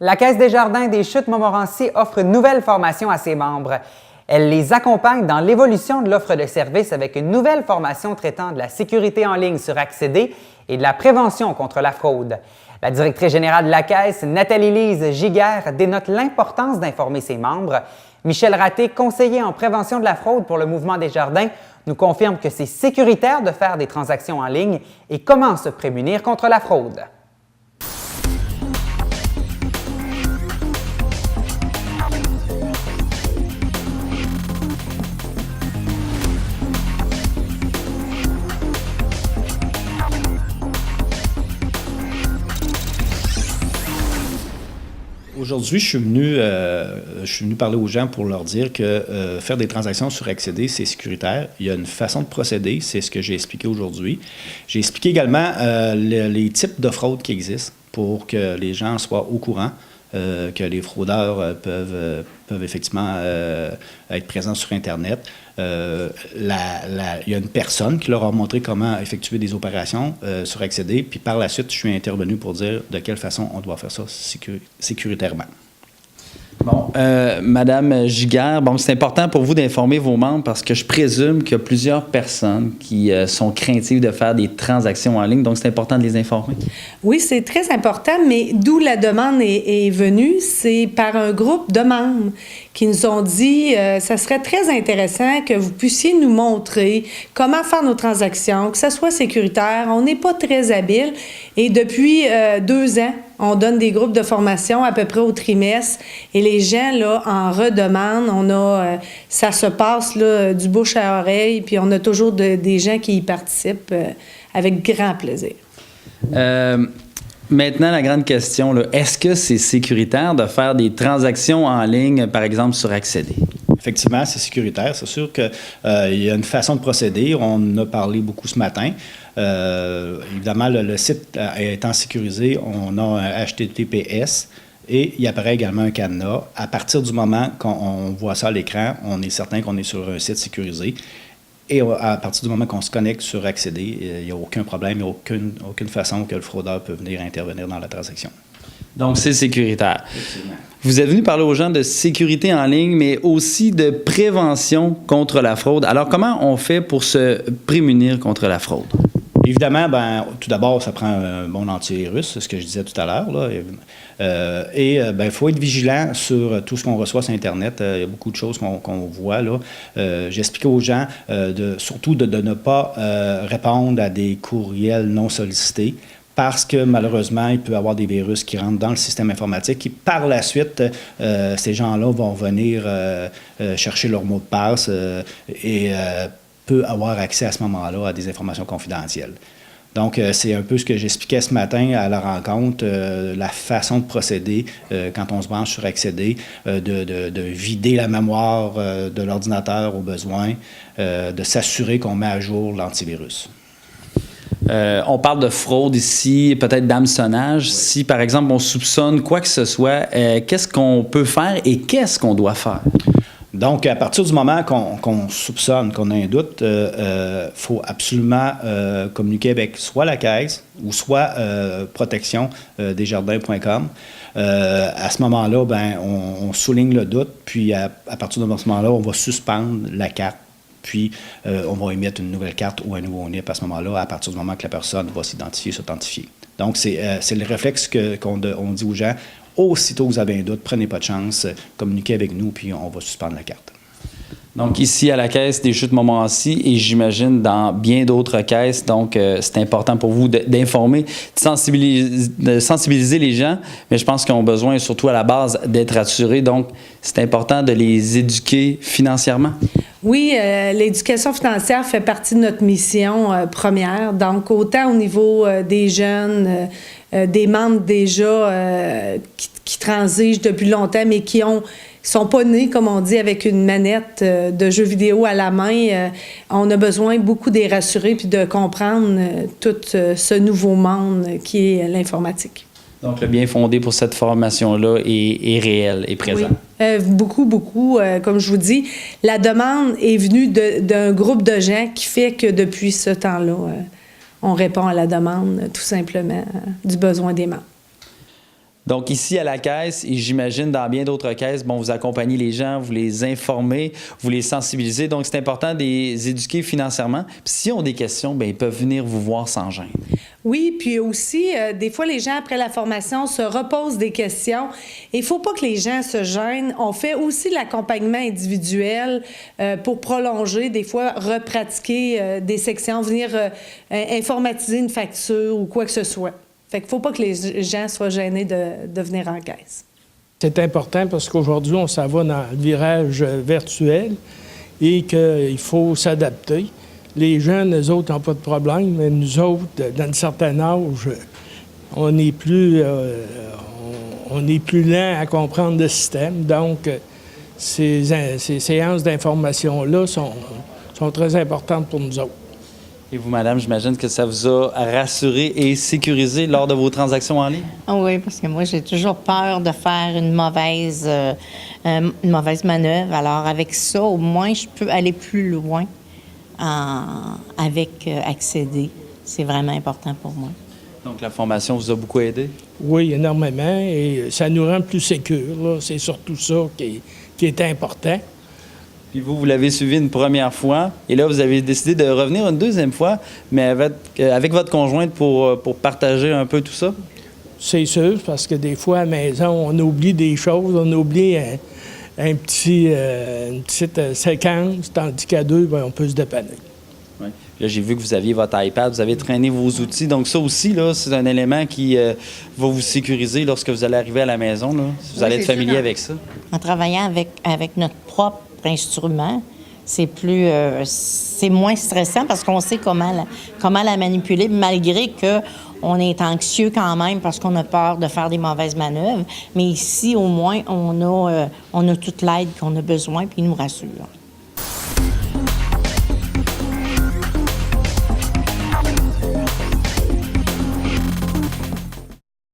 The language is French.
La Caisse des Jardins des Chutes-Montmorency offre une nouvelle formation à ses membres. Elle les accompagne dans l'évolution de l'offre de services avec une nouvelle formation traitant de la sécurité en ligne sur Accéder et de la prévention contre la fraude. La directrice générale de la Caisse, Nathalie-Lise Giguère, dénote l'importance d'informer ses membres. Michel Raté, conseiller en prévention de la fraude pour le Mouvement des Jardins, nous confirme que c'est sécuritaire de faire des transactions en ligne et comment se prémunir contre la fraude. Aujourd'hui, je suis venu parler aux gens pour leur dire que faire des transactions sur Accéder, c'est sécuritaire. Il y a une façon de procéder, c'est ce que j'ai expliqué aujourd'hui. J'ai expliqué également les types de fraudes qui existent pour que les gens soient au courant que les fraudeurs peuvent effectivement être présents sur Internet. Il y a une personne qui leur a montré comment effectuer des opérations sur Accéder, puis par la suite, je suis intervenu pour dire de quelle façon on doit faire ça sécuritairement. Bon, Madame Giguère, c'est important pour vous d'informer vos membres parce que je présume qu'il y a plusieurs personnes qui sont craintives de faire des transactions en ligne, donc c'est important de les informer. Oui, c'est très important, mais d'où la demande est venue, c'est par un groupe de membres qui nous ont dit ça serait très intéressant que vous puissiez nous montrer comment faire nos transactions, que ça soit sécuritaire. On n'est pas très habile et depuis 2 ans, on donne des groupes de formation à peu près au trimestre et les gens là en redemandent. Ça se passe là, du bouche à oreille, puis on a toujours des gens qui y participent avec grand plaisir. Maintenant, la grande question, là, est-ce que c'est sécuritaire de faire des transactions en ligne, par exemple, sur Accéder? Effectivement, c'est sécuritaire. C'est sûr qu'il y a une façon de procéder. On en a parlé beaucoup ce matin. Évidemment, le site étant sécurisé, on a un HTTPS et il apparaît également un cadenas. À partir du moment qu'on voit ça à l'écran, on est certain qu'on est sur un site sécurisé. Et à partir du moment qu'on se connecte sur Accéder, il n'y a aucun problème, il n'y a aucune façon que le fraudeur peut venir intervenir dans la transaction. Donc, c'est sécuritaire. Effectivement. Vous êtes venu parler aux gens de sécurité en ligne, mais aussi de prévention contre la fraude. Alors, comment on fait pour se prémunir contre la fraude? Évidemment, tout d'abord, ça prend un bon antivirus, c'est ce que je disais tout à l'heure. Il faut être vigilant sur tout ce qu'on reçoit sur Internet. Il y a beaucoup de choses qu'on voit là. J'explique aux gens surtout de ne pas répondre à des courriels non sollicités parce que malheureusement, il peut y avoir des virus qui rentrent dans le système informatique et par la suite, ces gens-là vont venir chercher leur mot de passe et peut avoir accès à ce moment-là à des informations confidentielles. Donc, c'est un peu ce que j'expliquais ce matin à la rencontre, la façon de procéder quand on se branche sur Accéder, de vider la mémoire de l'ordinateur au besoin, de s'assurer qu'on met à jour l'antivirus. On parle de fraude ici, peut-être d'hameçonnage. Oui. Si, par exemple, on soupçonne quoi que ce soit, qu'est-ce qu'on peut faire et qu'est-ce qu'on doit faire? Donc, à partir du moment qu'on soupçonne, qu'on a un doute, faut absolument communiquer avec soit la Caisse ou soit protection-desjardins.com. À ce moment-là, on souligne le doute, puis à partir de ce moment-là, on va suspendre la carte. Puis, on va émettre une nouvelle carte ou un nouveau NIP à ce moment-là, à partir du moment que la personne va s'authentifier. Donc, c'est le réflexe qu'on dit aux gens. Aussitôt que vous avez un doute, prenez pas de chance, communiquez avec nous, puis on va suspendre la carte. Donc, ici, à la Caisse des Chutes-Montmorency, et j'imagine dans bien d'autres caisses, donc c'est important pour vous d'informer, de sensibiliser les gens, mais je pense qu'ils ont besoin, surtout à la base, d'être assurés. Donc, c'est important de les éduquer financièrement. Oui, l'éducation financière fait partie de notre mission première. Donc, autant au niveau des jeunes, des membres déjà qui transigent depuis longtemps, mais qui sont pas nés, comme on dit, avec une manette de jeux vidéo à la main. On a besoin beaucoup de les rassurer puis de comprendre tout ce nouveau monde qui est l'informatique. Donc, le bien fondé pour cette formation-là est réel, est présent. Oui, beaucoup. Comme je vous dis, la demande est venue d'un groupe de gens qui fait que depuis ce temps-là, on répond à la demande, tout simplement, du besoin des membres. Donc, ici à la caisse, et j'imagine dans bien d'autres caisses, bon, vous accompagnez les gens, vous les informez, vous les sensibilisez. Donc, c'est important de les éduquer financièrement. Puis, s'ils ont des questions, bien, ils peuvent venir vous voir sans gêne. Oui, puis aussi, des fois, les gens, après la formation, se reposent des questions. Il ne faut pas que les gens se gênent. On fait aussi l'accompagnement individuel pour prolonger, des fois, repratiquer des sections, venir informatiser une facture ou quoi que ce soit. Fait qu'il ne faut pas que les gens soient gênés de venir en caisse. C'est important parce qu'aujourd'hui, on s'en va dans le virage virtuel et qu'il faut s'adapter. Les jeunes, eux autres, n'ont pas de problème, mais nous autres, d'un certain âge, on est plus lent à comprendre le système. Donc, ces séances d'information-là sont très importantes pour nous autres. Et vous, madame, j'imagine que ça vous a rassuré et sécurisé lors de vos transactions en ligne? Oui, parce que moi, j'ai toujours peur de faire une mauvaise manœuvre. Alors, avec ça, au moins, je peux aller plus loin avec accéder. C'est vraiment important pour moi. Donc, la formation vous a beaucoup aidé? Oui, énormément, et ça nous rend plus sécures, là. C'est surtout ça qui est important. Puis vous l'avez suivi une première fois, et là, vous avez décidé de revenir une deuxième fois, mais avec votre conjointe pour partager un peu tout ça? C'est sûr, parce que des fois, à la maison, on oublie des choses, on oublie une petite séquence, tandis qu'à deux, bien, on peut se dépanner. Oui. Là, j'ai vu que vous aviez votre iPad, vous avez traîné vos outils. Donc, ça aussi, là, c'est un élément qui va vous sécuriser lorsque vous allez arriver à la maison. Là. Vous allez être familier avec ça. En travaillant avec notre propre instrument, c'est moins stressant parce qu'on sait comment la manipuler, malgré qu'on est anxieux quand même parce qu'on a peur de faire des mauvaises manœuvres. Mais ici, au moins, on a toute l'aide qu'on a besoin, puis il nous rassure.